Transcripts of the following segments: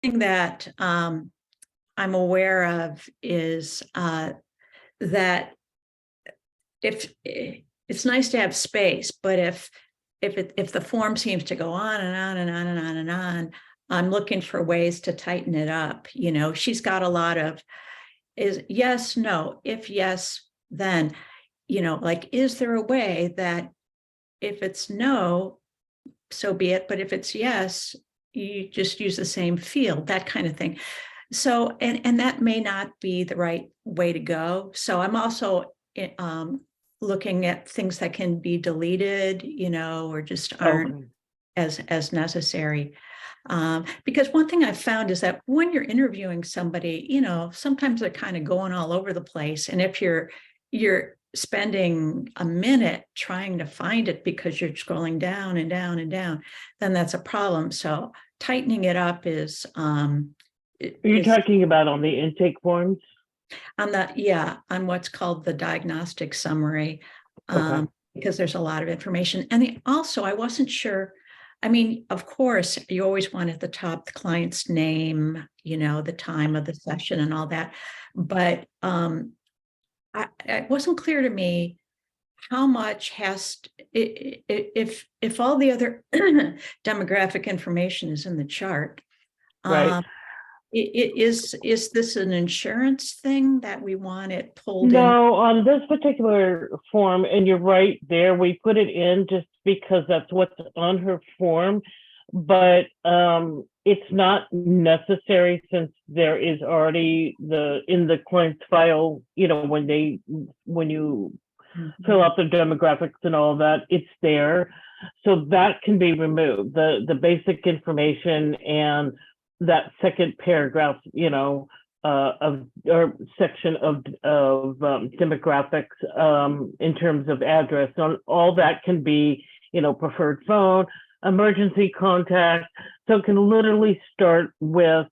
thing that I'm aware of is that if it's nice to have space, but if the form seems to go on and on and on and on and on, I'm looking for ways to tighten it up. She's got a lot of is yes, no, if yes, then, like, is there a way that if it's no, so be it, but if it's yes, you just use the same field, that kind of thing. So, and that may not be the right way to go. So I'm also looking at things that can be deleted, or just aren't as necessary. Because one thing I've found is that when you're interviewing somebody, sometimes they're kind of going all over the place. And if you're spending a minute trying to find it because you're scrolling down and down and down, then that's a problem. So tightening it up is Are you talking about on the intake forms? On what's called the diagnostic summary, because there's a lot of information. And also, I wasn't sure. I mean, of course, you always want at the top the client's name, the time of the session and all that. But it wasn't clear to me how much if all the other demographic information is in the chart. Right. Is this an insurance thing that we want it pulled in? No, on this particular form, and you're right there, we put it in just because that's what's on her form, but it's not necessary since there is already in the client's file, when you fill out the demographics and all that, it's there. So that can be removed, the basic information and that second paragraph, or section of demographics in terms of address. All that can be, preferred phone, emergency contact. So it can literally start with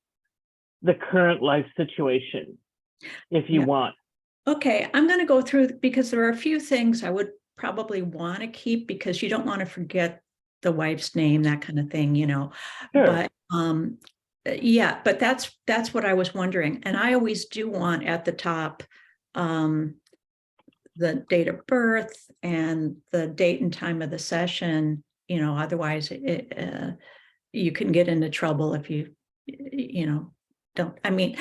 the current life situation if you want. Okay, I'm going to go through because there are a few things I would probably want to keep because you don't want to forget the wife's name, that kind of thing, Sure. But yeah, but that's what I was wondering. And I always do want at the top the date of birth and the date and time of the session, otherwise you can get into trouble if you don't. I mean,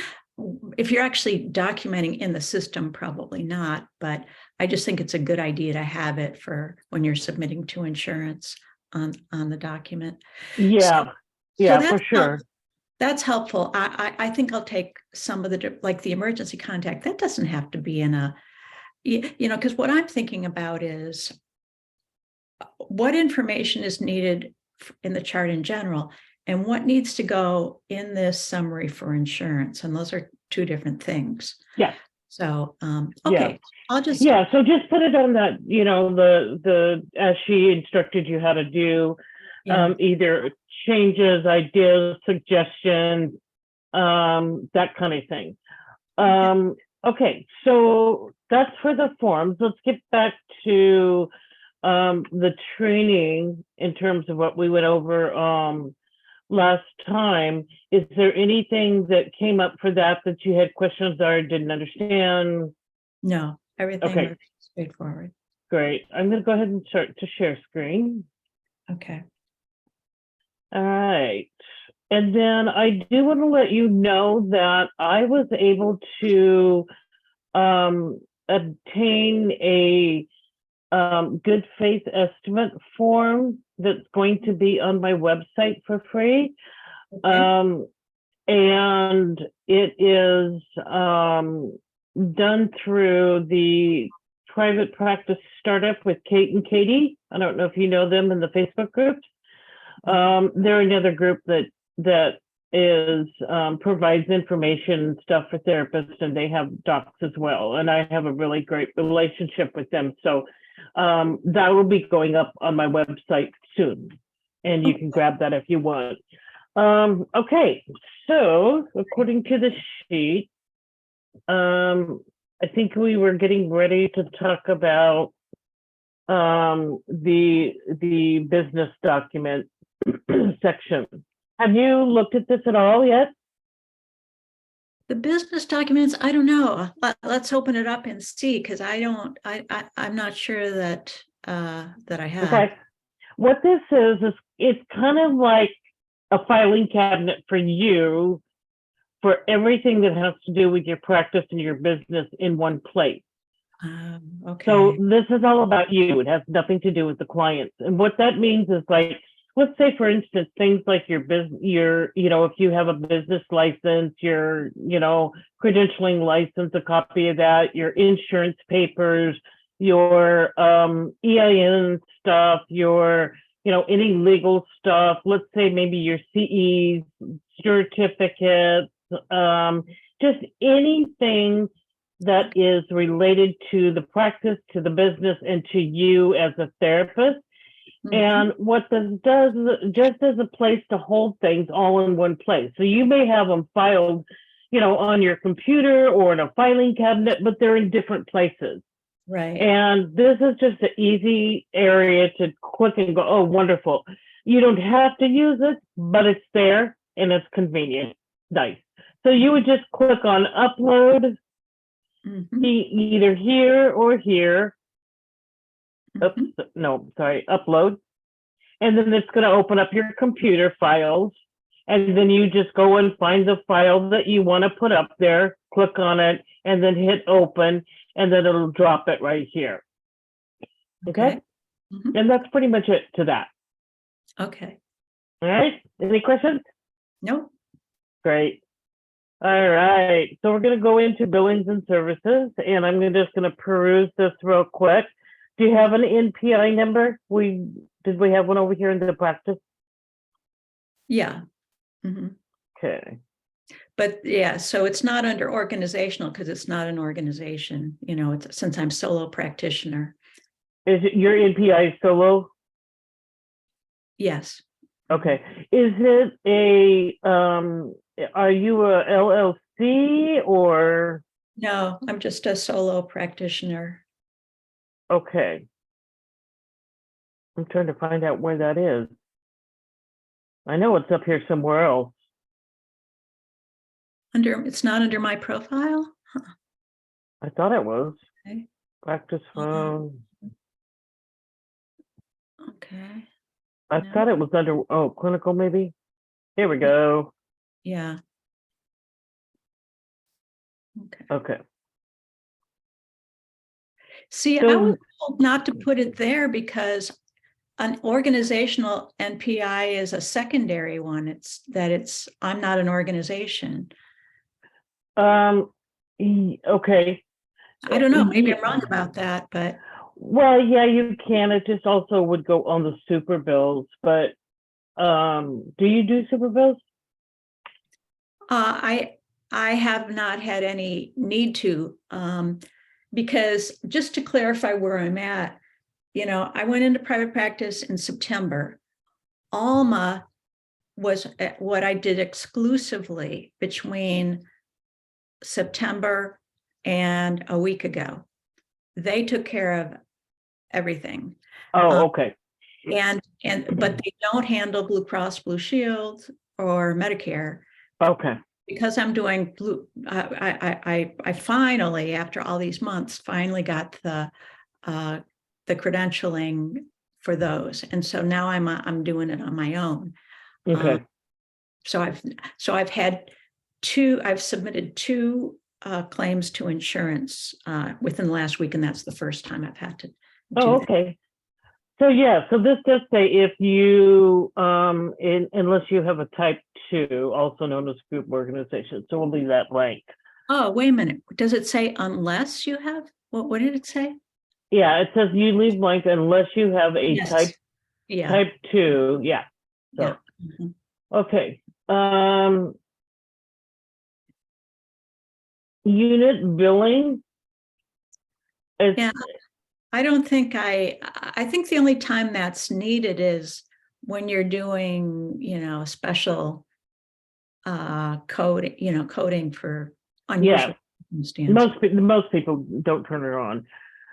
if you're actually documenting in the system, probably not, but I just think it's a good idea to have it for when you're submitting to insurance on the document. Yeah, for sure. That's helpful. I think I'll take some of like the emergency contact. That doesn't have to be in because what I'm thinking about is what information is needed in the chart in general and what needs to go in this summary for insurance. And those are two different things. Yeah. So, okay, I'll just. Yeah, so just put it on that, as she instructed you how to do, either changes, ideas, suggestions, that kind of thing. Okay, so that's for the forms. Let's get back to the training in terms of what we went over last time. Is there anything that came up for that you had questions or didn't understand? No, everything was straightforward. Great. I'm going to go ahead and start to share screen. Okay. All right. And then I do want to let you know that I was able to obtain a good faith estimate form that's going to be on my website for free. Okay. And it is done through the Private Practice Startup with Kate and Katie. I don't know if you know them in the Facebook group. They're another group that is provides information and stuff for therapists, and they have docs as well. And I have a really great relationship with them. So that will be going up on my website soon, and you can grab that if you want. Okay, so according to the sheet, I think we were getting ready to talk about the business document section. Have you looked at this at all yet? The business documents, I don't know. Let's open it up and see, because I'm not sure that, that I have. Okay. What this is it's kind of like a filing cabinet for you for everything that has to do with your practice and your business in one place. Okay. So this is all about you. It has nothing to do with the clients. And what that means is, like, let's say, for instance, things like your business, if you have a business license, your, credentialing license, a copy of that, your insurance papers, your EIN stuff, your, any legal stuff, let's say maybe your CEs, certificates, just anything that is related to the practice, to the business, and to you as a therapist. And what this does is just as a place to hold things all in one place. So you may have them filed, on your computer or in a filing cabinet, but they're in different places. Right. And this is just an easy area to click and go, oh, wonderful. You don't have to use it, but it's there and it's convenient. Nice. So you would just click on upload, either here or here. Oops, no, sorry, upload. And then it's going to open up your computer files. And then you just go and find the file that you want to put up there, click on it, and then hit open, and then it'll drop it right here. Okay? And that's pretty much it to that. Okay. All right. Any questions? No. Great. All right. So we're going to go into billings and services, and I'm just going to peruse this real quick. Do you have an NPI number? Did we have one over here in the practice? Yeah. Okay. But yeah, so it's not under organizational because it's not an organization, it's, since I'm solo practitioner. Is it your NPI solo? Yes. Okay. Is it are you a LLC or? No, I'm just a solo practitioner. Okay. I'm trying to find out where that is. I know it's up here somewhere else. It's not under my profile? Huh. I thought it was. Okay. Practice phone. Okay. I thought it was under, clinical maybe. Here we go. Yeah. Okay. Okay. See, So, I was told not to put it there because an organizational NPI is a secondary one. I'm not an organization. okay. I don't know, maybe I'm wrong about that, but. Well, yeah, you can. It just also would go on the super bills, but do you do super bills? I have not had any need to, because just to clarify where I'm at, I went into private practice in September. Alma was what I did exclusively between September and a week ago. They took care of everything. Oh, okay. But they don't handle Blue Cross Blue Shield or Medicare. Okay. Because I'm doing Blue, I finally, after all these months, finally got the credentialing for those, and so now I'm doing it on my own. Okay. So I've submitted two claims to insurance within the last week, and that's the first time I've had to do Oh, okay. So yeah, so this does say if you, unless you have a type 2, also known as group organization. So we'll leave that blank. Oh, wait a minute. Does it say unless you have? What did it say? Yeah, it says you leave blank unless you have a Yes. type 2. Yeah. So, yeah. Okay. Unit billing. Yeah. I don't think I think the only time that's needed is when you're doing, special code, coding for unusual circumstances. Most people don't turn it on.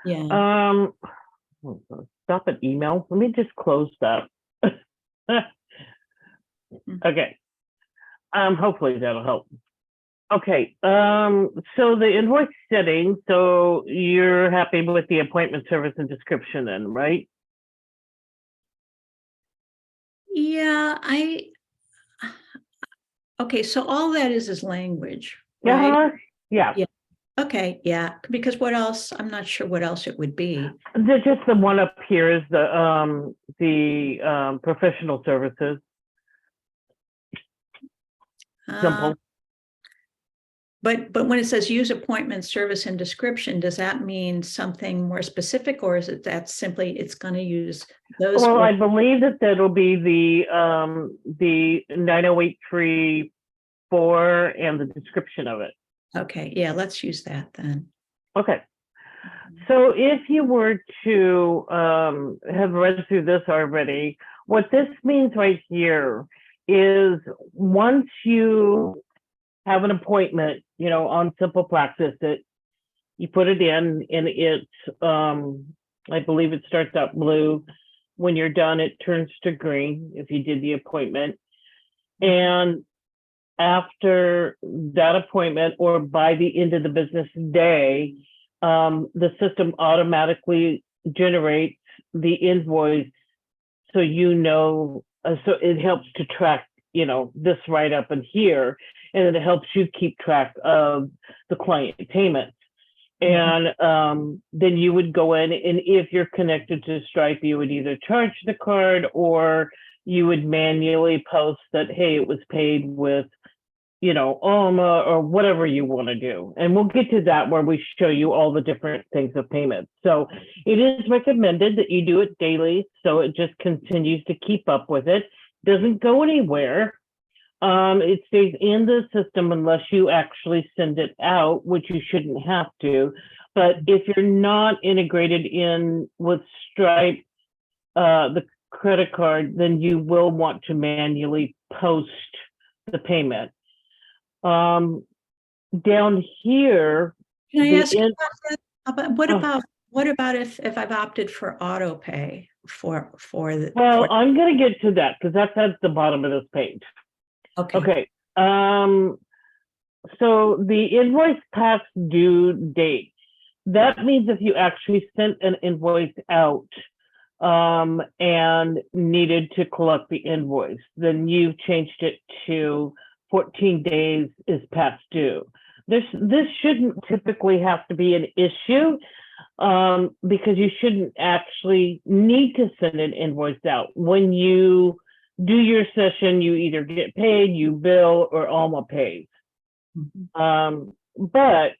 Yeah. Stop at email. Let me just close that. Okay. Hopefully that'll help. Okay, so the invoice setting, so you're happy with the appointment service and description then, right? Yeah, okay, so all that is language, right? Uh-huh. Yeah, Yeah. Okay, yeah, because what else? I'm not sure what else it would be. just the one up here is the professional services, Um, simple. but when it says use appointment service and description, does that mean something more specific, or is it that simply it's going to use those? Well, I believe that that'll be the 90834 and the description of it. Okay, yeah, let's use that then. Okay. So if you were to have read through this already, what this means right here is once you have an appointment, you know, on Simple Praxis, that you put it in and it, I believe it starts out blue. When you're done, it turns to green if you did the appointment. And after that appointment or by the end of the business day, the system automatically generates the invoice, so you know, so it helps to track, you know, this right up in here, and then it helps you keep track of the client payments. And then you would go in, and if you're connected to Stripe, you would either charge the card or you would manually post that, hey, it was paid with, you know, Alma or whatever you want to do. And we'll get to that where we show you all the different things of payment. So it is recommended that you do it daily, so it just continues to keep up with it. Doesn't go anywhere. It stays in the system unless you actually send it out, which you shouldn't have to. But if you're not integrated in with Stripe, the credit card, then you will want to manually post the payment. Down here, Can I the ask you in- about that? What about if I've opted for auto pay for the? well, I'm going to get to that because that's at the bottom of this page. Okay. Okay. So the invoice past due date, that means if you actually sent an invoice out and needed to collect the invoice, then you've changed it to 14 days is past due. This shouldn't typically have to be an issue because you shouldn't actually need to send an invoice out. When you do your session, you either get paid, you bill, or Alma pays. But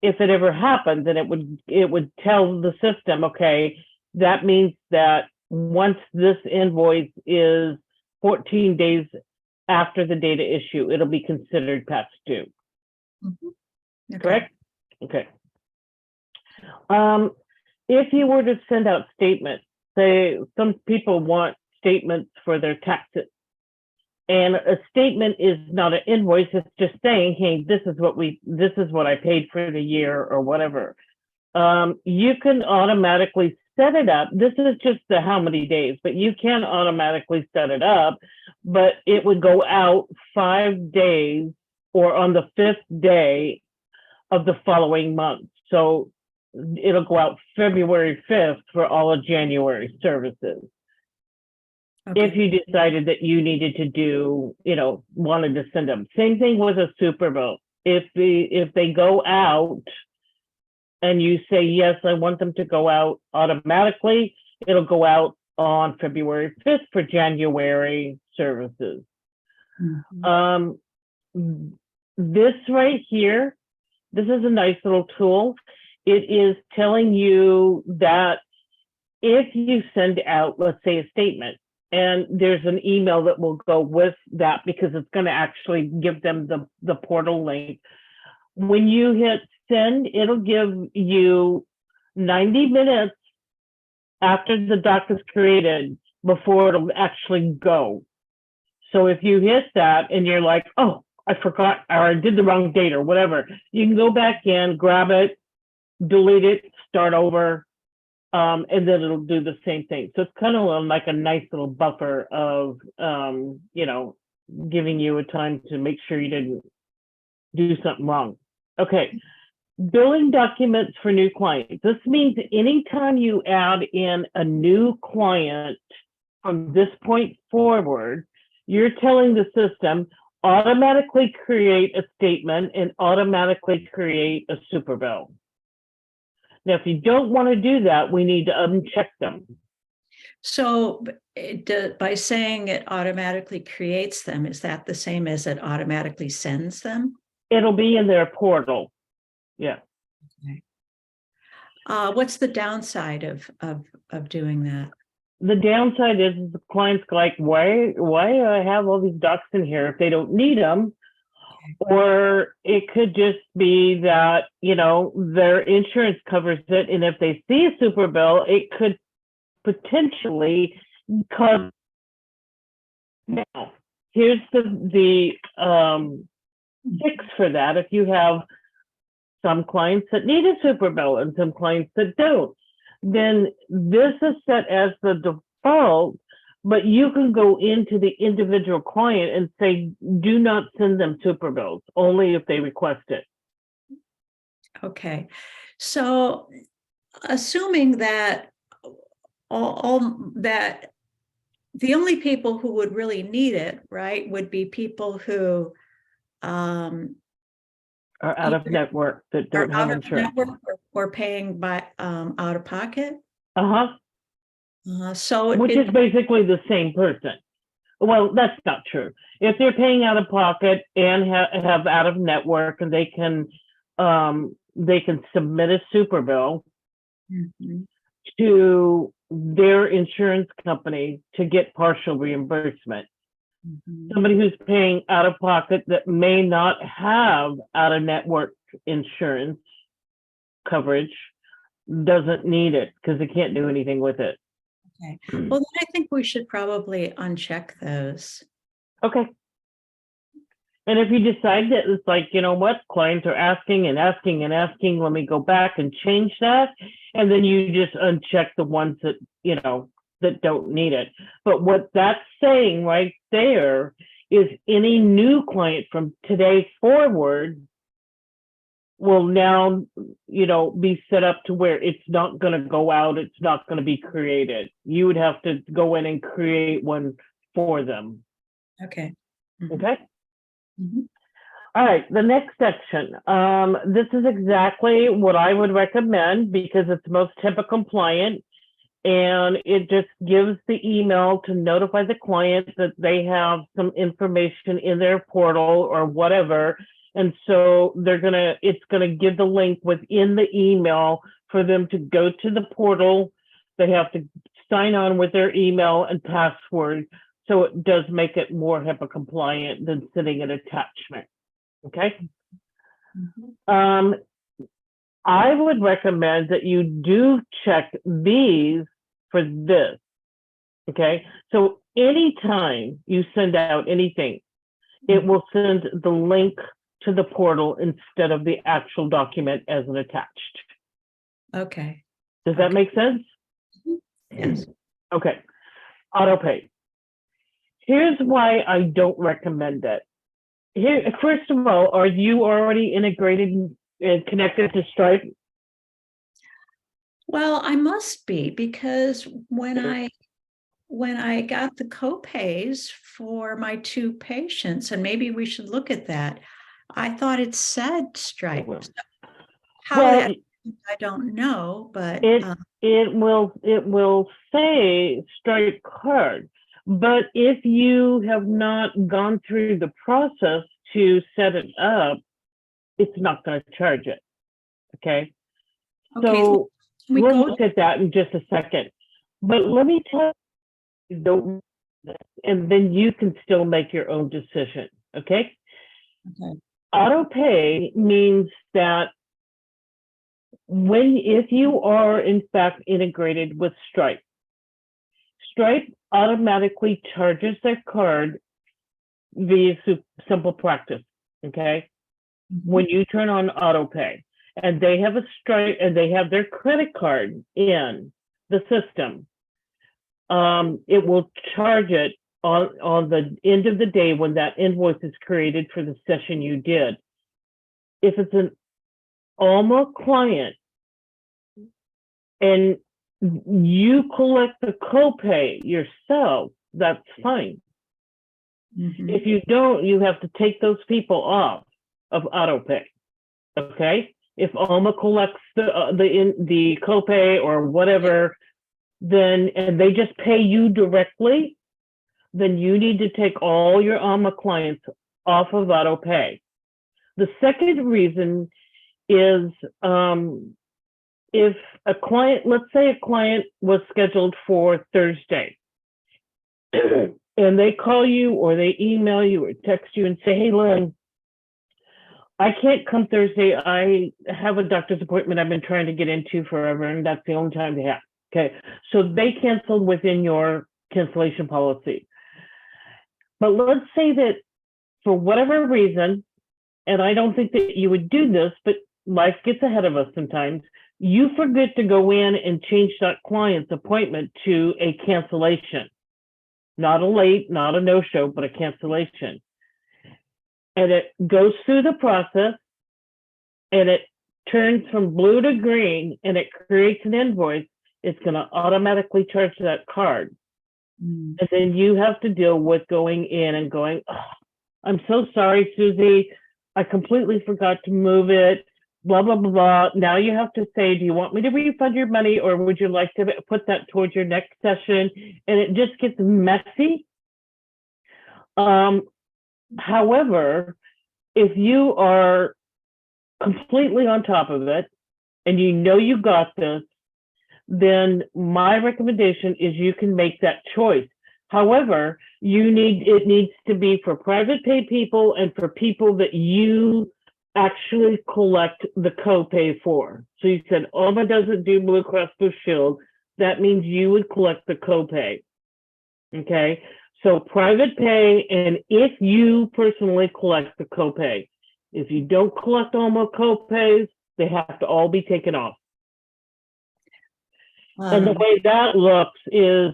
if it ever happened, then it would tell the system, okay, that means that once this invoice is 14 days after the data issue, it'll be considered past due. Okay. Correct? Okay. If you were to send out statements, say some people want statements for their taxes, and a statement is not an invoice, it's just saying, hey, this is what I paid for the year or whatever. You can automatically set it up. This is just the how many days, but you can automatically set it up, but it would go out 5 days or on the 5th day of the following month. So it'll go out February 5th for all of January services. Okay. If you decided that you needed to do, you know, wanted to send them. Same thing with a Super Bowl. If they go out and you say, yes, I want them to go out automatically, it'll go out on February 5th for January services. This right here, this is a nice little tool. It is telling you that if you send out, let's say, a statement, and there's an email that will go with that because it's going to actually give them the portal link. When you hit send, it'll give you 90 minutes after the doc is created before it'll actually go. So if you hit that and you're like, oh, I forgot, or I did the wrong date or whatever, you can go back in, grab it, delete it, start over, and then it'll do the same thing. So it's kind of like a nice little buffer of, you know, giving you a time to make sure you didn't do something wrong. Okay. Billing documents for new clients. This means anytime you add in a new client from this point forward, you're telling the system automatically create a statement and automatically create a super bill. Now, if you don't want to do that, we need to uncheck them. So by saying it automatically creates them, is that the same as it automatically sends them? It'll be in their portal. Yeah. What's the downside of doing that? The downside is the client's like, why do I have all these docs in here if they don't need them? Or it could just be that, you know, their insurance covers it. And if they see a super bill, it could potentially cause. Now, here's the fix for that. If you have some clients that need a super bill and some clients that don't, then this is set as the default, but you can go into the individual client and say, do not send them super bills, only if they request it. Okay, so assuming that all that the only people who would really need it, right, would be people who Are out of network that are don't out have of insurance. network or paying by out of pocket. Uh-huh. So Which is basically the same person. Well, that's not true. If they're paying out of pocket and have out of network, and they can submit a super bill to their insurance company to get partial reimbursement. Somebody who's paying out of pocket that may not have out of network insurance coverage doesn't need it because they can't do anything with it. Okay. Well, then I think we should probably uncheck those. Okay. And if you decide that it's like, you know what, clients are asking and asking and asking, let me go back and change that. And then you just uncheck the ones that, you know, that don't need it. But what that's saying right there is any new client from today forward will now, you know, be set up to where it's not going to go out. It's not going to be created. You would have to go in and create one for them. Okay. Okay. All right, the next section. This is exactly what I would recommend because it's most HIPAA compliant, and it just gives the email to notify the client that they have some information in their portal or whatever. And so it's gonna give the link within the email for them to go to the portal. They have to sign on with their email and password. So it does make it more HIPAA compliant than sending an attachment. Okay. I would recommend that you do check these for this. Okay. So anytime you send out anything, it will send the link to the portal instead of the actual document as an attached. Okay. Does that make sense? Yes. Okay. AutoPay. Here's why I don't recommend it. Here, first of all, are you already integrated and connected to Stripe? Well, I must be because when I got the copays for my 2 patients, and maybe we should look at that, I thought it said Stripe. How Well, that I don't know, but it will say Stripe card. But if you have not gone through the process to set it up, it's not going to charge it. Okay. So we'll look at that in just a second. But let me tell you, and then you can still make your own decision. Okay. AutoPay means that if you are in fact integrated with Stripe, Stripe automatically charges their card via Simple Practice. Okay. When you turn on AutoPay, and they have a Stripe and they have their credit card in the system, it will charge it on the end of the day when that invoice is created for the session you did. If it's an Alma client and you collect the copay yourself, that's fine. Mhm. If you don't, you have to take those people off of autopay. Okay, if Alma collects the copay or whatever, then and they just pay you directly, then you need to take all your Alma clients off of autopay. The second reason is if a client, let's say a client was scheduled for Thursday, and they call you or they email you or text you and say, hey, Lynn, I can't come Thursday. I have a doctor's appointment I've been trying to get into forever, and that's the only time they have. Okay, so they canceled within your cancellation policy. But let's say that for whatever reason, and I don't think that you would do this, but life gets ahead of us sometimes, you forget to go in and change that client's appointment to a cancellation. Not a late, not a no-show, but a cancellation. And it goes through the process and it turns from blue to green and it creates an invoice, it's going to automatically charge that card. Mm. And then you have to deal with going in and going, oh, I'm so sorry, Susie. I completely forgot to move it, blah, blah, blah, blah. Now you have to say, do you want me to refund your money or would you like to put that towards your next session? And it just gets messy. However, if you are completely on top of it and you know you got this, then my recommendation is you can make that choice. However, it needs to be for private pay people and for people that you actually collect the copay for. So you said Alma doesn't do Blue Cross Blue Shield. That means you would collect the copay. Okay, so private pay, and if you personally collect the copay. If you don't collect Alma copays, they have to all be taken off. And the way that looks is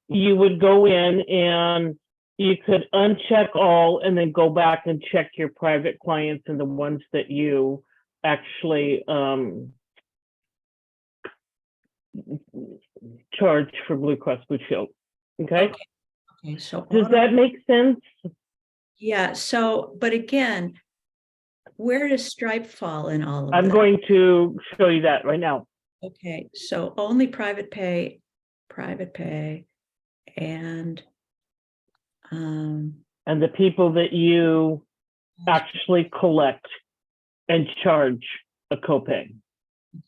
you would go in and you could uncheck all and then go back and check your private clients and the ones that you actually charge for Blue Cross Blue Shield. Okay. Okay, so Does that make sense? yeah, so, but again, where does Stripe fall in all of I'm this? going to show you that right now. Okay, so only private pay, and And the people that you actually collect and charge a copay.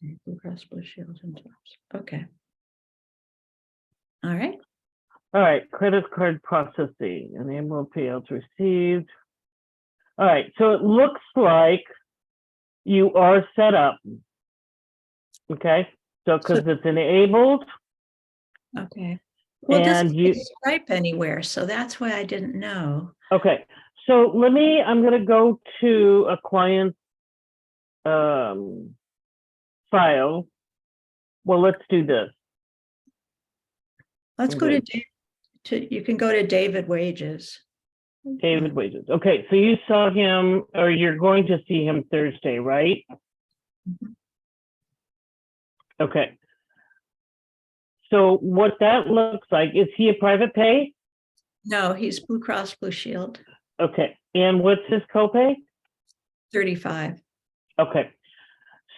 okay, Blue Cross Blue Shield and jobs. Okay. All right. All right, credit card processing, enable payouts received. All right, so it looks like you are set up. Okay, so because it's enabled. Okay. Well, it doesn't And say Stripe anywhere, so that's why I didn't know. okay, so I'm going to go to a client file. Well, let's do this. Let's go you can go to David Wages. David Wages. Okay, so you saw him, or you're going to see him Thursday, right? Mhm. Okay. So what that looks like, is he a private pay? No, he's Blue Cross Blue Shield, Okay, and what's his copay? 35. Okay,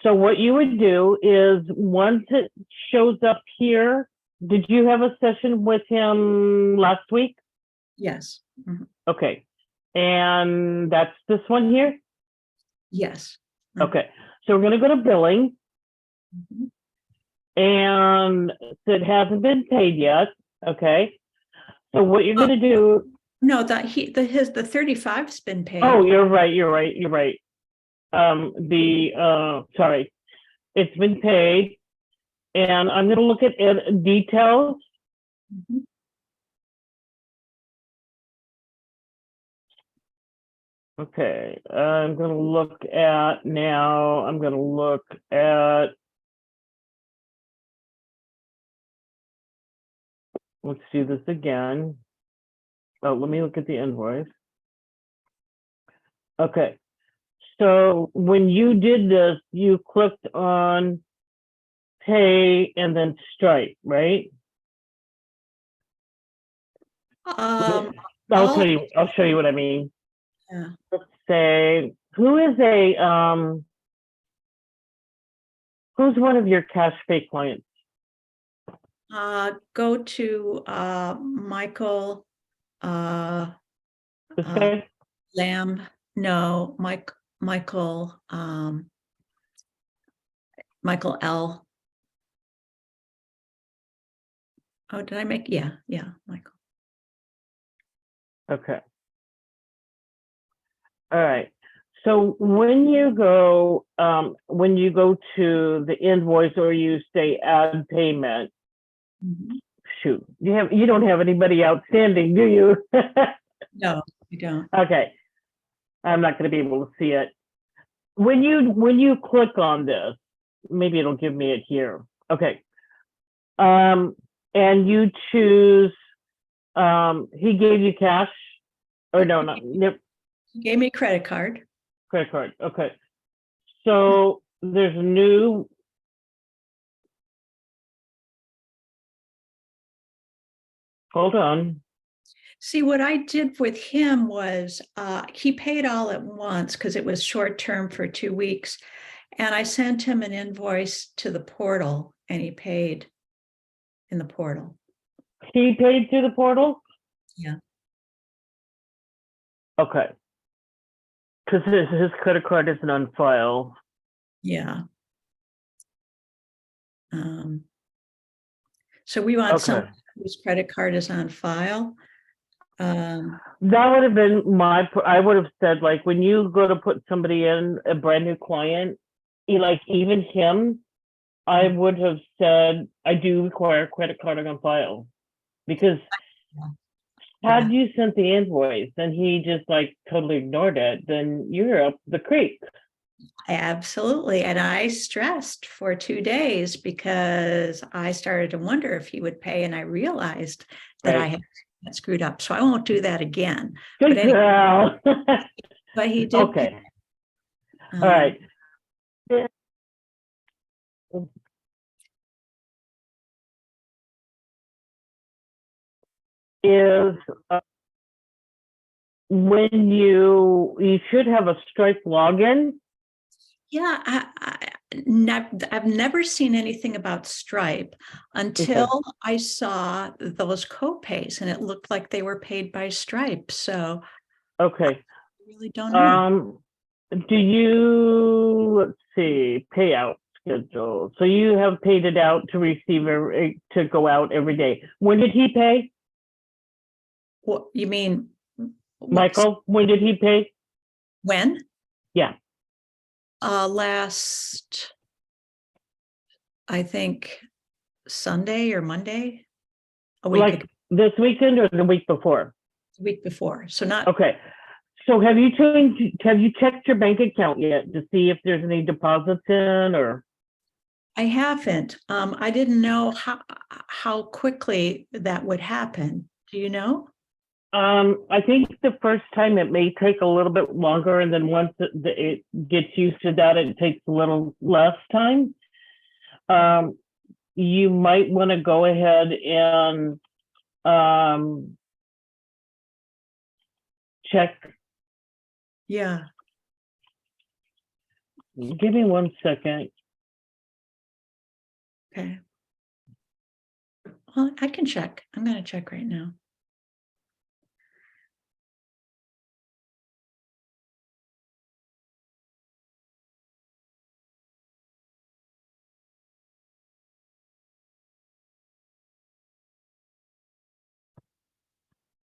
so what you would do is once it shows up here, did you have a session with him last week? Yes. Mhm. Okay, and that's this one here? Yes. Okay, so we're gonna go to billing, Mhm. and it hasn't been paid yet, okay? So what you're gonna do, No, the 35's been paid. oh, you're right. Sorry, it's been paid, and I'm gonna look at details. Mhm. Okay, I'm gonna look at now, let's do this again. Oh, let me look at the invoice. Okay. So when you did this, you clicked on pay and then Stripe, right? Um, I'll all, tell you, I'll show you what I mean. yeah. Let's say, who's one of your cash pay clients? Go to, Michael, This uh, guy? Lamb, no, Michael, Michael L. Oh, did I make, yeah, Michael. Okay. All right. So when you go to the invoice or you say add payment, Mhm. shoot, you don't have anybody outstanding, do you? No, you don't. Okay. I'm not going to be able to see it. When you click on this, maybe it'll give me it here. Okay. And you choose, he gave you cash or no, not He gave me a credit card. credit card. Okay. So there's a new, hold on. See, what I did with him was, he paid all at once because it was short term for 2 weeks. And I sent him an invoice to the portal and he paid in the portal. He paid through the portal? Yeah. Okay. Because his credit card isn't on file. Yeah. So we want some Okay. whose credit card is on file. That would have been I would have said, like, when you go to put somebody in, a brand new client, like even him, I would have said, I do require a credit card on file. Because had you sent the invoice and he just like totally ignored it, then you're up the creek. Absolutely. And I stressed for 2 days because I started to wonder if he would pay, and I realized that I Right. had screwed up. So I won't do that again. Good But anyway, girl. but he did pay. Okay. All right. Is when you should have a Stripe login. Yeah, I've never seen anything about Stripe until Okay. I saw those co-pays, and it looked like they were paid by Stripe. So Okay. I really don't know. Do you, let's see, payout schedule. So you have paid it out to receive to go out every day. When did he pay? What you mean? What, Michael, when did he pay? when? Yeah. Last, I think Sunday or Monday, a week ago, Like this weekend or the week before? the week before. So not, Okay. So have you checked your bank account yet to see if there's any deposits in or? I haven't. I didn't know how quickly that would happen. Do you know? I think the first time it may take a little bit longer, and then once it gets used to that, it takes a little less time. You might want to go ahead and check. Yeah. Give me 1 second. Okay. Well, I can check. I'm going to check right now.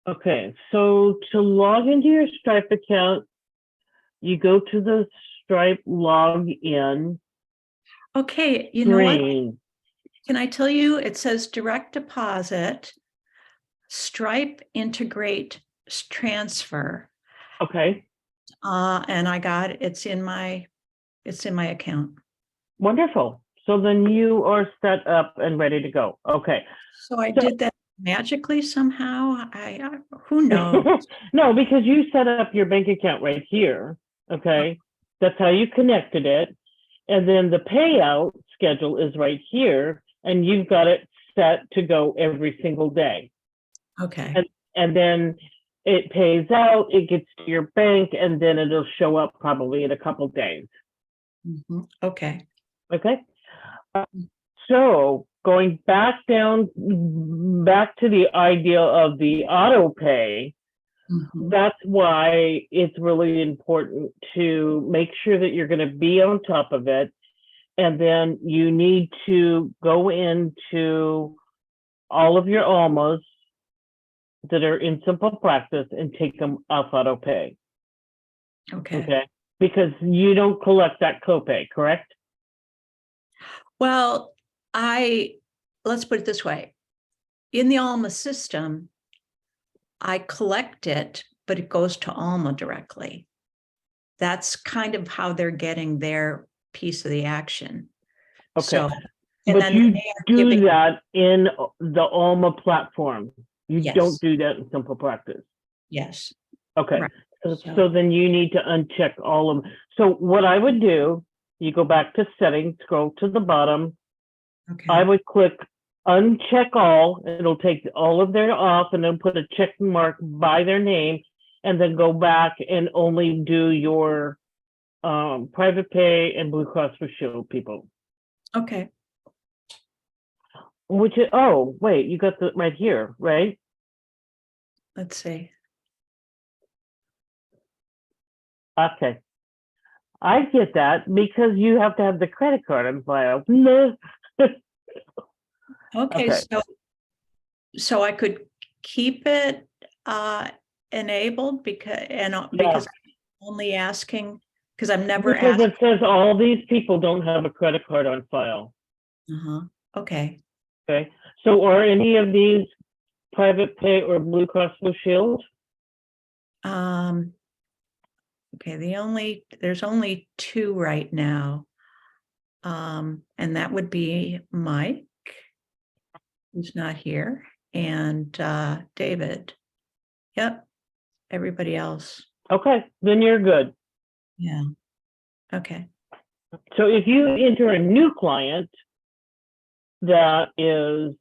Okay, so to log into your Stripe account, you go to the Stripe login Okay, you know what? screen. Can I tell you? It says direct deposit, Stripe integrate transfer. Okay, And I got it's in my account. wonderful. So then you are set up and ready to go. Okay. So I did that magically somehow. Who knows? No, because you set up your bank account right here, okay? That's how you connected it. And then the payout schedule is right here, and you've got it set to go every single day. Okay. And then it pays out, it gets to your bank, and then it'll show up probably in a couple days. Mhm. Okay. Okay. So going back to the idea of the auto pay, Mhm. that's why it's really important to make sure that you're going to be on top of it. And then you need to go into all of your almas that are in simple practice and take them off auto pay. Okay. Okay. Because you don't collect that copay, correct? Well, let's put it this way. In the Alma system, I collect it, but it goes to Alma directly. That's kind of how they're getting their piece of the action. Okay. So, and But then you they are do giving, that in the Alma platform. You Yes. don't do that in simple practice. yes, Okay. Right. So, So- then you need to uncheck all of them. So what I would do, you go back to settings, scroll to the bottom. I okay, would click uncheck all. It'll take all of their off and then put a check mark by their name, and then go back and only do your private pay and Blue Cross Blue Shield people. okay. Which is, oh, wait, you got the right here, right? Let's see. Okay. I get that because you have to have the credit card on file. No. Okay, Okay. so I could keep it enabled because I'm only asking, because I'm never Because asked. it says all these people don't have a credit card on file. Uh-huh. Okay. Okay. So are any of these private pay or Blue Cross Blue Shield? Okay, there's only two right now. And that would be Mike, who's not here, and David. Yep, everybody else. Okay, then you're good. Yeah. Okay. So if you enter a new client that is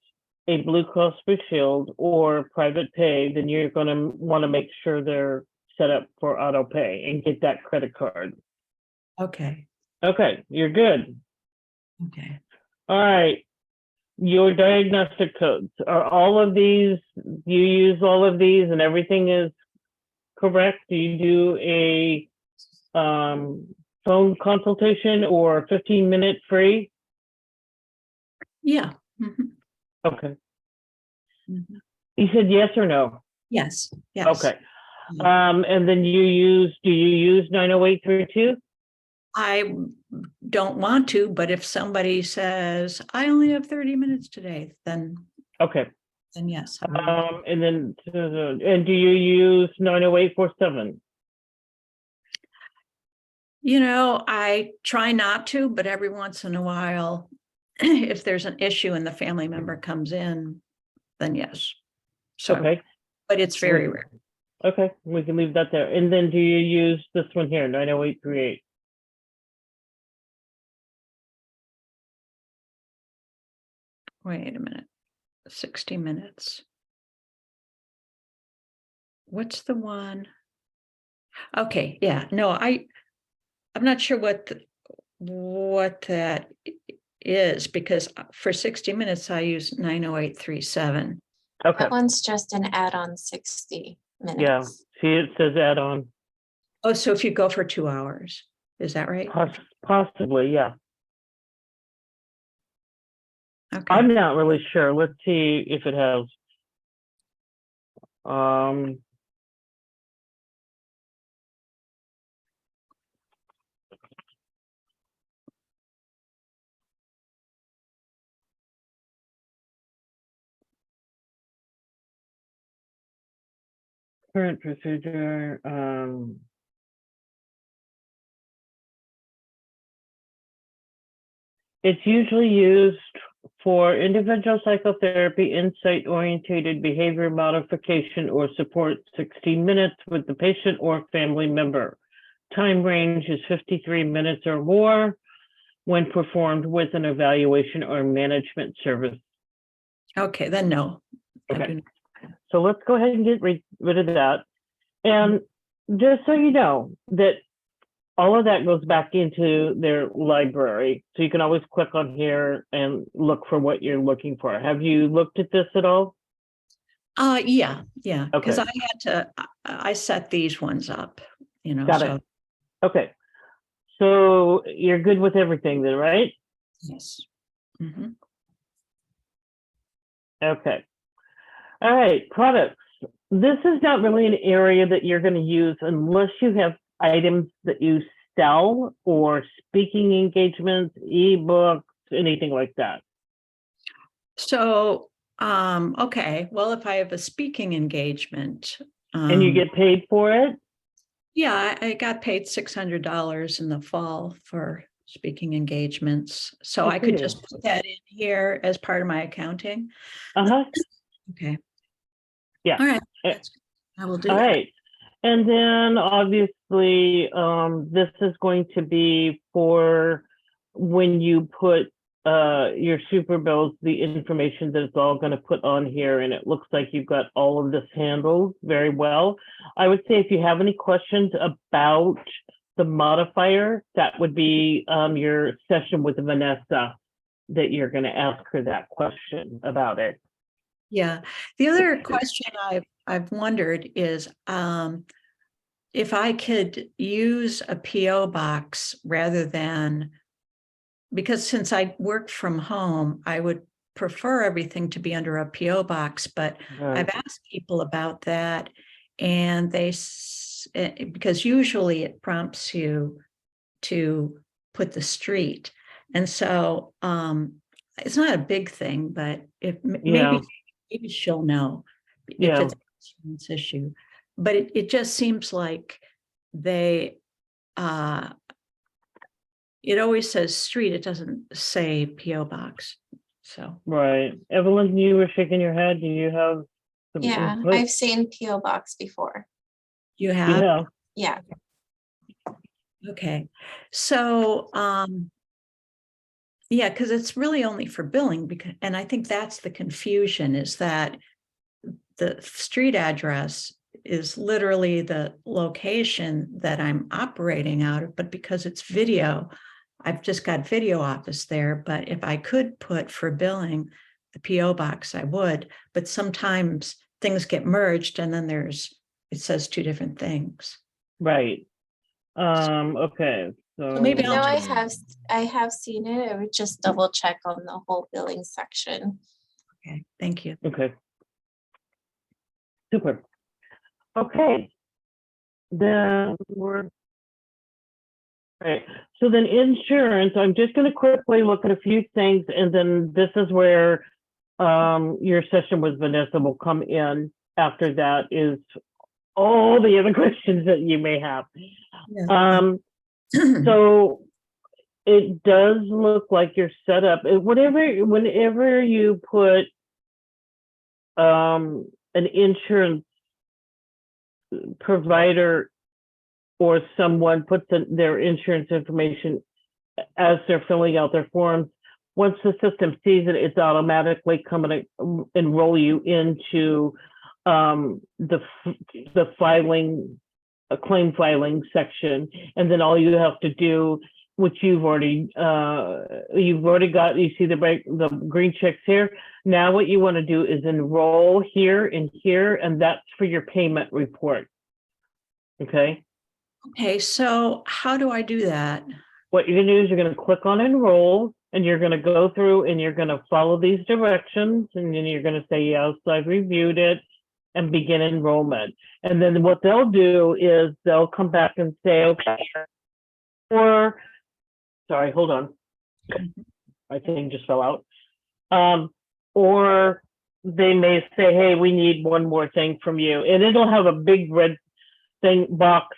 a Blue Cross Blue Shield or private pay, then you're going to want to make sure they're set up for auto pay and get that credit card. Okay. Okay, you're good. Okay. All right. Your diagnostic codes, are all of these, you use all of these and everything is correct? Do you do a phone consultation or 15-minute free? Yeah. Mhm. Okay. Mhm. You said yes or no? Yes. Yes. Okay. And then do you use 90832? I don't want to, but if somebody says, I only have 30 minutes today, then Okay. yes. I will. And then, and do you use 90847? I try not to, but every once in a while, if there's an issue and the family member comes in, then yes. So, Okay. but it's very rare. Okay, we can leave that there. And then do you use this one here, 90838? Wait a minute. 60 minutes. What's the one? Okay, yeah, no, I'm not sure what that is, because for 60 minutes I use 90837. Okay, That one's just an add-on 60 yeah, minutes. see, it says add-on, Oh, so if you go for 2 hours, is that right? possibly, yeah. Okay. I'm not really sure. Let's see if it has. Current procedure, it's usually used for individual psychotherapy, insight-oriented behavior modification or support, 16 minutes with the patient or family member. Time range is 53 minutes or more when performed with an evaluation or management service. Okay, then no. I Okay. do not. So let's go ahead and get rid of that. And just so you know that all of that goes back into their library. So you can always click on here and look for what you're looking for. Have you looked at this at all? Yeah, because Okay. I set these ones up, Got so, it. Okay. So you're good with everything then, right? yes. Mhm. Okay. All right, products. This is not really an area that you're going to use unless you have items that you sell or speaking engagements, ebooks, anything like that. So, okay, well, if I have a speaking engagement. And you get paid for it? Yeah, I got paid $600 in the fall for speaking engagements. So Good I for could you. just put that in here as part of my accounting. Uh-huh. Okay. Yeah. All right. Eh, That's good. I will do All that. right. And then obviously, this is going to be for when you put your super bills, the information that it's all going to put on here. And it looks like you've got all of this handled very well. I would say if you have any questions about the modifier, that would be your session with Vanessa that you're going to ask her that question about it. Yeah. The other question I've wondered is if I could use a PO box rather than, because since I work from home, I would prefer everything to be under a PO box, but I've asked people about that, and because usually it prompts you to put the street, and so it's not a big thing, but if Yeah. maybe she'll know if Yeah. it's an insurance issue, but it just seems like they it always says street, it doesn't say PO box. So Right. Evelyn, you were shaking your head. Do you have some Yeah, input? I've seen PO Box before. you have. Yeah. Yeah, Okay. So yeah, because it's really only for billing, because, and I think that's the confusion, is that the street address is literally the location that I'm operating out of, but because it's video, I've just got video office there. But if I could put for billing the PO box, I would, but sometimes things get merged and then it says two different things. Right. Okay. So maybe no, I'll I have seen it. I would just double check on the whole billing section. Okay, thank you. okay. Super. Okay. Then we're right. So then insurance, I'm just going to quickly look at a few things, and then this is where your session with Vanessa will come in. After that is all the other questions that you may have. Yeah. So it does look like you're set up. Whenever you put an insurance provider or someone puts their insurance information as they're filling out their forms, once the system sees it, it's automatically coming to enroll you into the filing, a claim filing section, and then all you have to do, which you've already got, you see the green checks here. Now what you want to do is enroll here and here, and that's for your payment report. Okay. Okay, so how do I do that? What you're going to do is you're going to click on enroll, and you're going to go through and you're going to follow these directions, and then you're going to say, yes, I've reviewed it, and begin enrollment. And then what they'll do is they'll come back and say, okay, or, sorry, hold on. My thing just fell out. Or they may say, hey, we need one more thing from you. And it'll have a big red thing box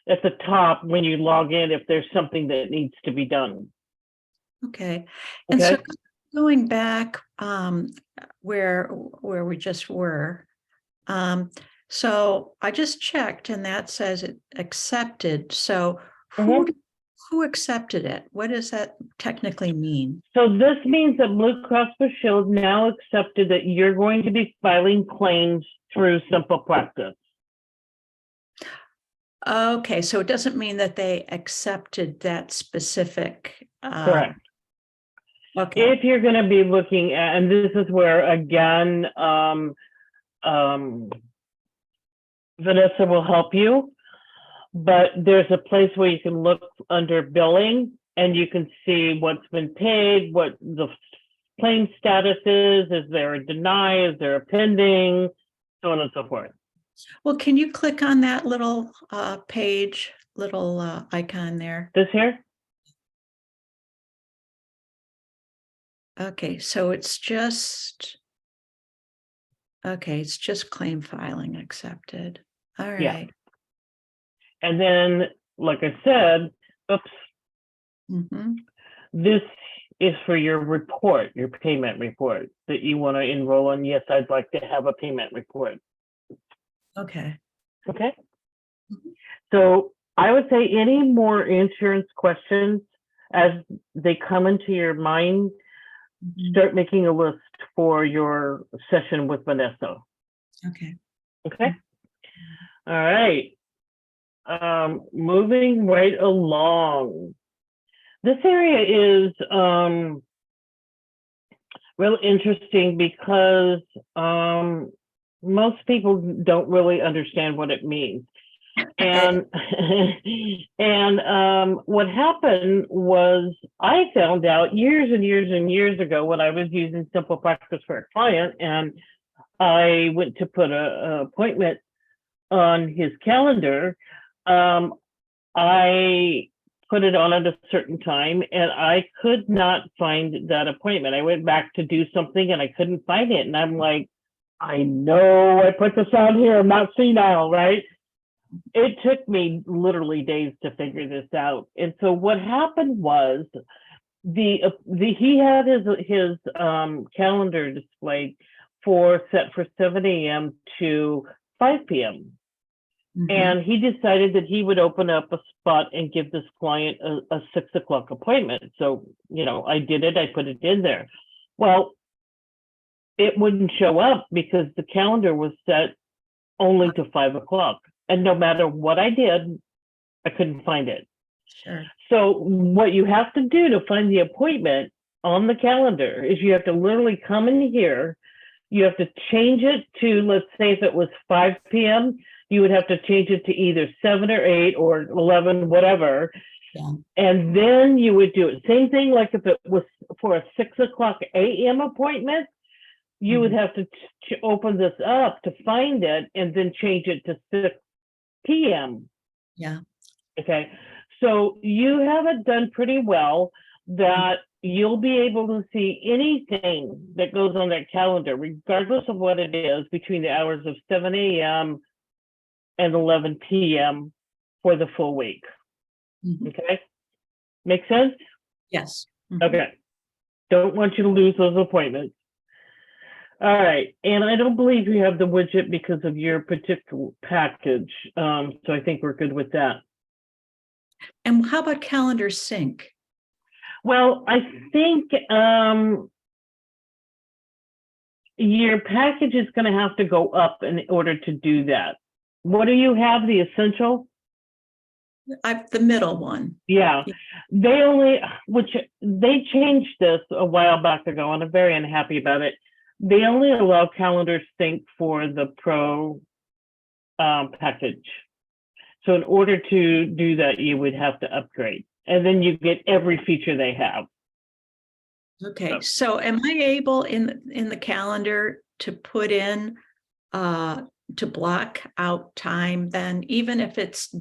at the top when you log in if there's something that needs to be done. Okay. And so going back where we just were. So I just checked and that says it accepted. So Mhm. who accepted it? What does that technically mean? So this means that Blue Cross Blue Shield now accepted that you're going to be filing claims through Simple Practice. Okay, so it doesn't mean that they accepted that specific. Correct. Okay, If you're going to be looking at, and this is where again, Vanessa will help you, but there's a place where you can look under billing and you can see what's been paid, what the claim status is there a deny, is there a pending, so on and so forth. well, can you click on that little page, little icon there? This here? Okay, so it's just. Okay, it's just claim filing accepted. All Yeah. right. And then, like I said, oops, Mhm. this is for your report, your payment report that you want to enroll in. Yes, I'd like to have a payment report. Okay. Okay. Mhm. So I would say any more insurance questions as they come into your mind, start making a list for your session with Vanessa. Okay. Okay. All right. Moving right along. This area is real interesting because most people don't really understand what it means. And what happened was I found out years and years and years ago when I was using Simple Practice for a client, and I went to put an appointment on his calendar. I put it on at a certain time and I could not find that appointment. I went back to do something and I couldn't find it. And I'm like, I know I put this on here. I'm not senile, right? It took me literally days to figure this out. And so what happened was he had his calendar displayed set for 7 a.m. to 5 p.m. Mhm. And he decided that he would open up a spot and give this client a 6 o'clock appointment. So, I did it, I put it in there. Well, it wouldn't show up because the calendar was set only to 5 o'clock. And no matter what I did, I couldn't find it. Sure. So what you have to do to find the appointment on the calendar is you have to literally come in here. You have to change it to, let's say if it was 5 p.m., you would have to change it to either 7 or 8 or 11, whatever. Yeah. And then you would do it. Same thing like if it was for a 6 o'clock a.m. appointment, you would have to open this up to find it and then change it to 6 p.m. Yeah. Okay. So you have it done pretty well that you'll be able to see anything that goes on that calendar, regardless of what it is, between the hours of 7 a.m. and 11 p.m. for the full week. Mhm. Okay. Make sense? Yes. Mhm. Okay. Don't want you to lose those appointments. All right. And I don't believe you have the widget because of your particular package. So I think we're good with that. And how about calendar sync? Well, I think your package is going to have to go up in order to do that. What do you have? The essential? The middle one. Yeah. They changed this a while back ago, and I'm very unhappy about it. They only allow calendar sync for the pro package. So in order to do that, you would have to upgrade, and then you get every feature they have. Okay, so am I able in the calendar to put in to block out time then, even if it's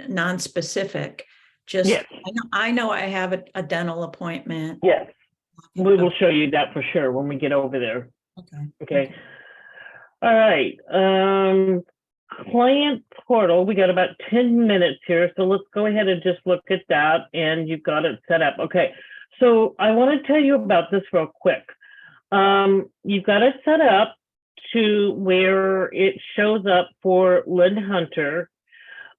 non-specific? Just Yes. I know I have a dental appointment. Yes, we will show you that for sure when we get over there. Okay. Okay. All right. Client portal, we got about 10 minutes here, so let's go ahead and just look at that, and you've got it set up. Okay, So I want to tell you about this real quick. You've got it set up to where it shows up for Lynn Hunter.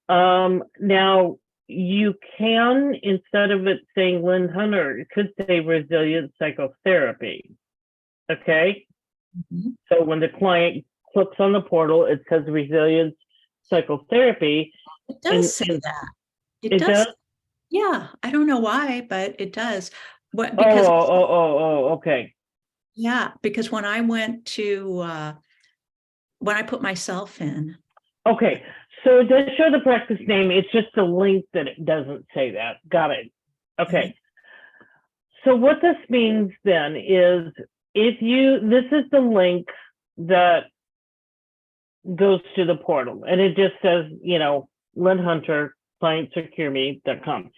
Now you can, instead of it saying Lynn Hunter, it could say Resilient Psychotherapy. Okay. Mhm. So when the client clicks on the portal, it says Resilience Psychotherapy. It does say that. It It does. does? Yeah, I don't know why, but it does. What, Oh, because, okay. yeah, because when I went to, when I put myself in, Okay. So it does show the practice name. It's just the link that it doesn't say that. Got it. Okay. So what this means then is this is the link that goes to the portal, and it just says, Lynn Hunter, clientsecureme.com.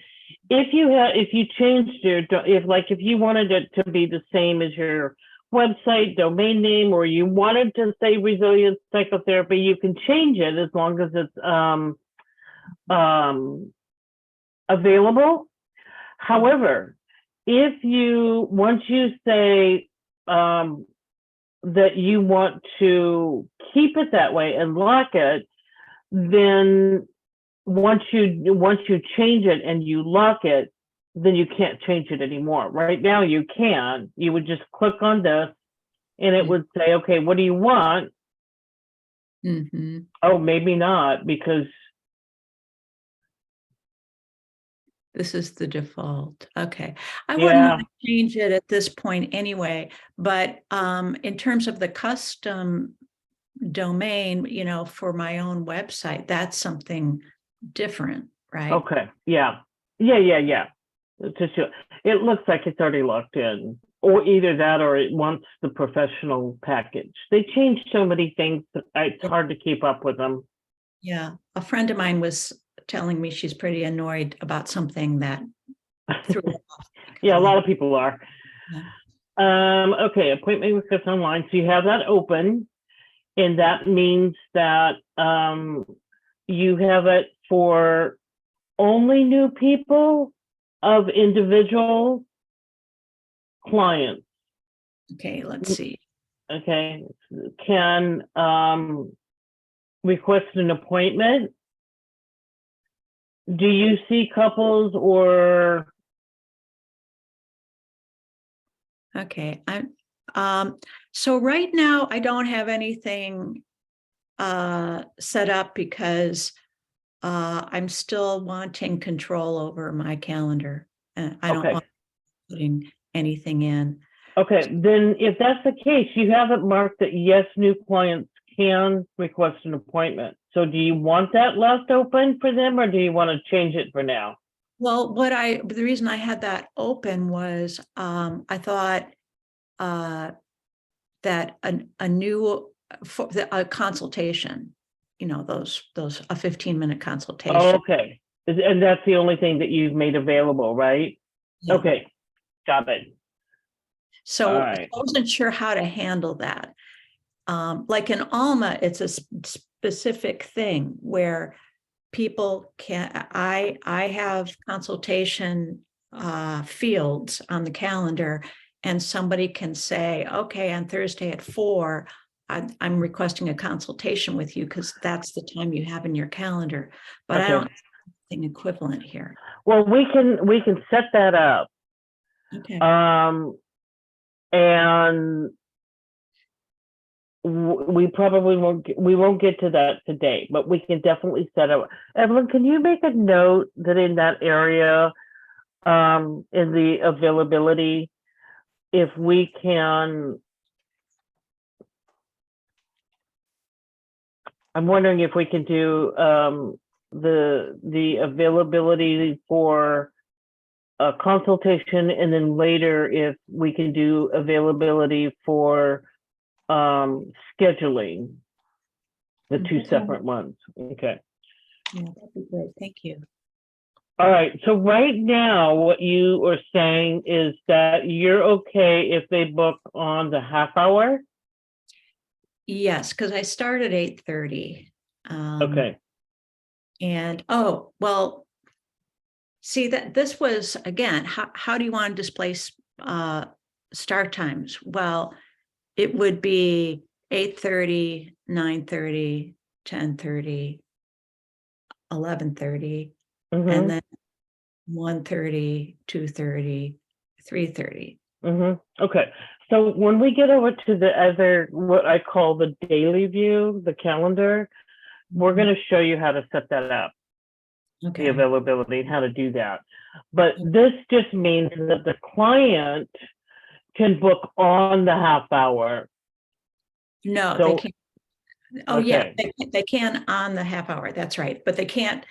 If you changed if you wanted it to be the same as your website domain name, or you wanted to say Resilient Psychotherapy, you can change it as long as it's available. However, once you say that you want to keep it that way and lock it, then once you change it and you lock it, then you can't change it anymore. Right now you can. You would just click on this and it would say, okay, what do you want? Mhm. Oh, maybe not, because This is the default. Okay. I wouldn't want to change it at this point anyway, but in terms of the custom domain, for my own website, that's something different, right? Okay. Yeah. It's just, it looks like it's already locked in, or either that or it wants the professional package. They changed so many things that it's hard to keep up with them. Yeah. A friend of mine was telling me she's pretty annoyed about something that threw her off. Yeah, a lot of people are. Yeah. Okay, appointment request online. So you have that open, and that means that you have it for only new people of individual clients. Okay, let's see. Okay, can request an appointment. Do you see couples or? Okay, so right now I don't have anything set up because I'm still wanting control over my calendar. And I don't want putting anything in. Okay, then if that's the case, you have it marked that yes, new clients can request an appointment. So do you want that left open for them, or do you want to change it for now? Well, the reason I had that open was I thought that a new a consultation, those a 15-minute consultation. Oh, okay, and that's the only thing that you've made available, right? Yeah. Okay, got it. So I wasn't sure how to handle that. Like in Alma, it's a specific thing where people can, I have consultation fields on the calendar, and somebody can say, okay, on Thursday at 4, I'm requesting a consultation with you because that's the time you have in your calendar. But I don't have anything equivalent here. Well, we can set that up. Okay. And we probably won't get to that today, but we can definitely set up. Evelyn, can you make a note that in that area, in the availability, if we can, I'm wondering if we can do the availability for a consultation, and then later if we can do availability for scheduling, the two separate ones. Okay. Yeah, that'd be great. Thank you. All right. So right now, what you are saying is that you're okay if they book on the half hour? Yes, because I start at 8:30. Okay. And well, See that this was, again, how do you want to displace start times? Well, it would be 8:30, 9:30, 10:30, 11:30, Mhm, and then 1:30, 2:30, 3:30. Okay, so when we get over to the other, what I call the daily view, the calendar, we're gonna show you how to set that up, the Okay. availability and how to do that. But this just means that the client can book on the half hour. No, So- they can't. Oh, yeah, Okay. they can on the half hour. That's right. But they can't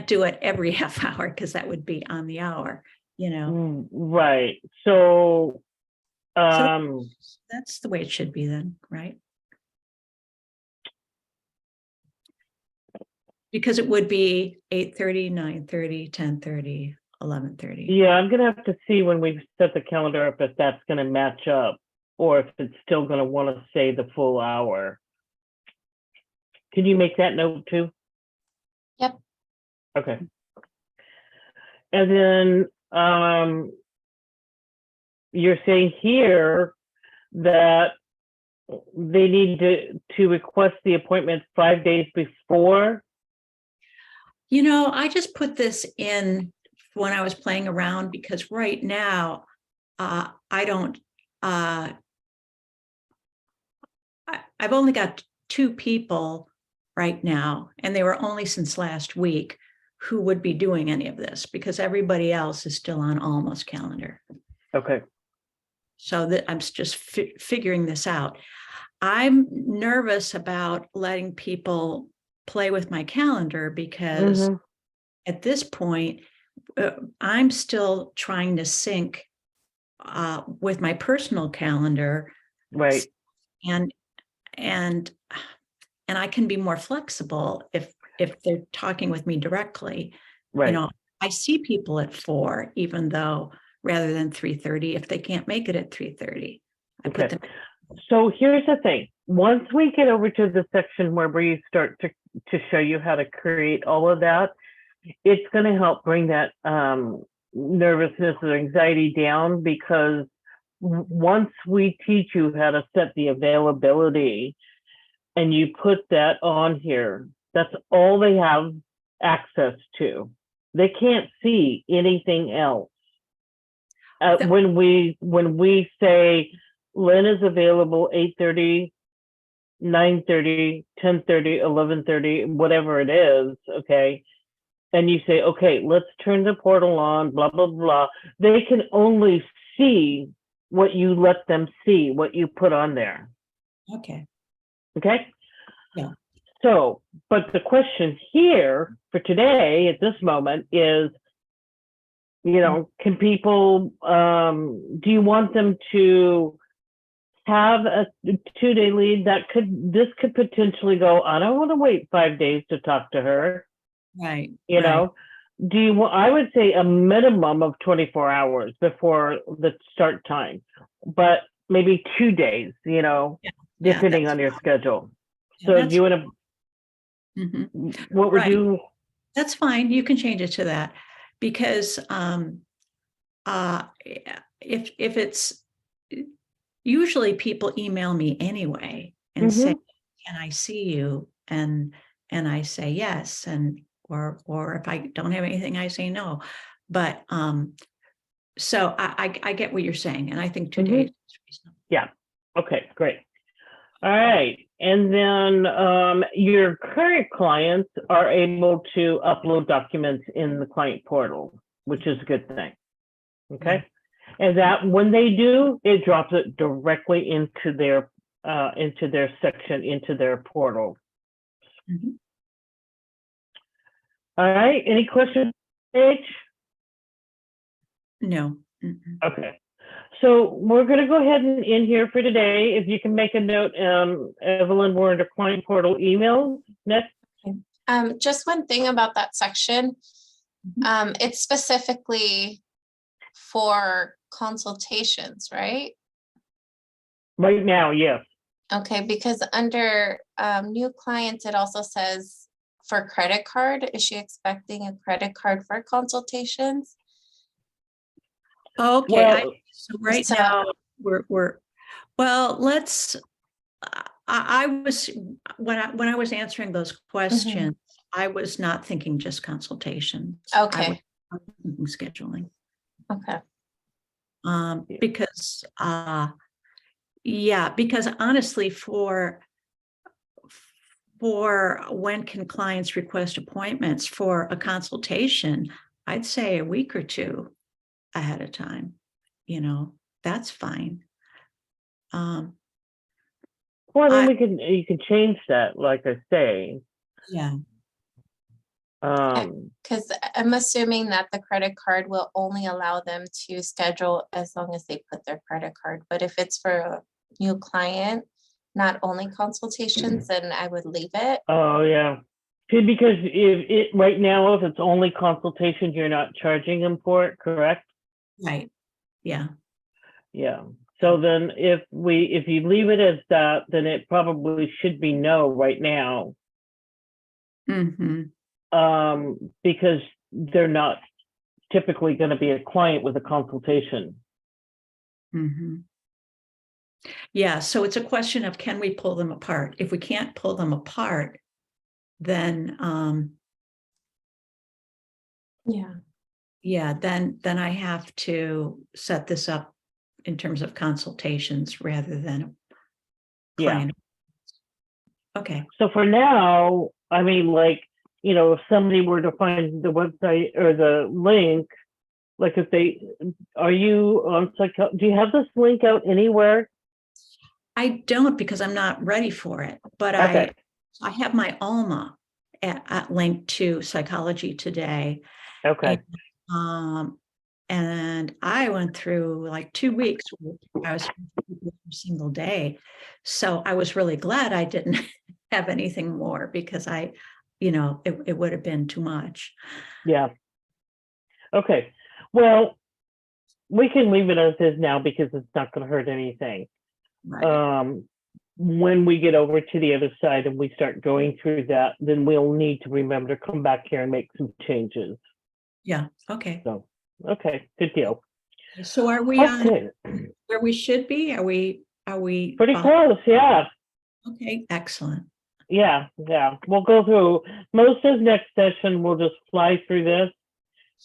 do it every half hour because that would be on the hour, you know. Right, so, That's the way it should be then, right? Because it would be 8:30, 9:30, 10:30, 11:30. yeah, I'm gonna have to see when we set the calendar up if that's gonna match up, or if it's still gonna wanna say the full hour. Can you make that note too? Yep. Okay. And then, you're saying here that they need to request the appointment 5 days before? You know, I just put this in when I was playing around because right now, I don't, I've only got 2 people right now, and they were only since last week who would be doing any of this because everybody else is still on Almost calendar. Okay, So that I'm just figuring this out. I'm nervous about letting people play with my calendar because at this point, I'm still trying to sync with my personal calendar, right, and and I can be more flexible if they're talking with me directly. You right. know, I see people at 4, even though rather than 3:30, if they can't make it at 3:30, I put Okay. them. So here's the thing. Once we get over to the section where we start to show you how to create all of that, it's going to help bring that nervousness or anxiety down, because once we teach you how to set the availability and you put that on here, that's all they have access to. They can't see anything else. When we say Lynn is available 8:30, 9:30, 10:30, 11:30, whatever it is, okay, and you say, okay, let's turn the portal on, blah, blah, blah, they can only see what you let them see, what you put on there. Okay. Okay? Yeah. So, but the question here for today at this moment is, you know, can people, do you want them to have a 2-day lead this could potentially go, I don't want to wait 5 days to talk to her. Right. You know, I would say a minimum of 24 hours before the start time, but maybe 2 days, you know, depending on your schedule. So do you want to, what would you? That's fine. You can change it to that because if it's usually people email me anyway and say, can I see you? And I say yes, and or if I don't have anything, I say no. But so I get what you're saying, and I think 2 days is reasonable. Yeah. Okay, great. All right. And then your current clients are able to upload documents in the client portal, which is a good thing. Okay. And that when they do, it drops it directly into their section, into their portal. All right. Any questions, Paige? No. Okay. So we're going to go ahead and end here for today. If you can make a note, Evelyn, we're under client portal emails next. Just one thing about that section. It's specifically for consultations, right? Right now, yes. Okay, because under new clients, it also says for credit card, is she expecting a credit card for consultations? Okay, Well, so right So- now, we're, well, let's, I was, when I was answering those questions, I was not thinking just consultations. I was Okay, thinking scheduling. okay, Yeah. Because, yeah, because honestly, for when can clients request appointments for a consultation, I'd say a week or two ahead of time, that's fine. well, then I- you can change that, like I say. Yeah. because I'm assuming that the credit card will only allow them to schedule as long as they put their credit card. But if it's for a new client, not only consultations, then I would leave it. Oh, yeah. See, because if it, right now, if it's only consultations, you're not charging them for it, correct? Right, yeah, Yeah. So then if you leave it as that, then it probably should be no right now. mm-hmm, Because they're not typically going to be a client with a consultation. mm-hmm. Yeah, so it's a question of, can we pull them apart? If we can't pull them apart, then, Yeah. yeah, then I have to set this up in terms of consultations rather than a Yeah. client. Okay, So for now, I mean, like, if somebody were to find the website or the link, like if are you on do you have this link out anywhere? I don't, because I'm not ready for it, but Okay. I have my Alma at linked to Psychology Today. Okay. And I went through like 2 weeks. I was every single day. So I was really glad I didn't have anything more, because it would have been too much. Yeah. Okay. Well, we can leave it as is now because it's not going to hurt anything. Right. When we get over to the other side and we start going through that, then we'll need to remember to come back here and make some changes. Yeah. Okay. So, okay, good deal. So are we on Okay, where we should be? Are we pretty close, yeah. Okay, excellent. Yeah. We'll go through most of next session. We'll just fly through this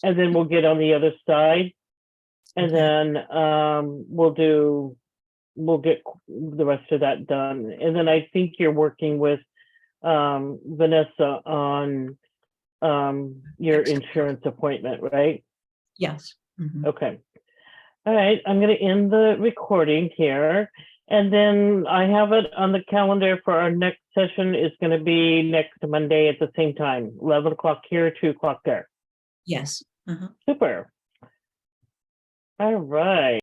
and then we'll get on the other side. And Okay. then we'll get the rest of that done. And then I think you're working with Vanessa on your Excellent. insurance appointment, right? Yes. Mhm. Okay. All right, I'm going to end the recording here. And then I have it on the calendar for our next session is going to be next Monday at the same time, 11 o'clock here, 2 o'clock there. Yes. Uh-huh. Super. All right.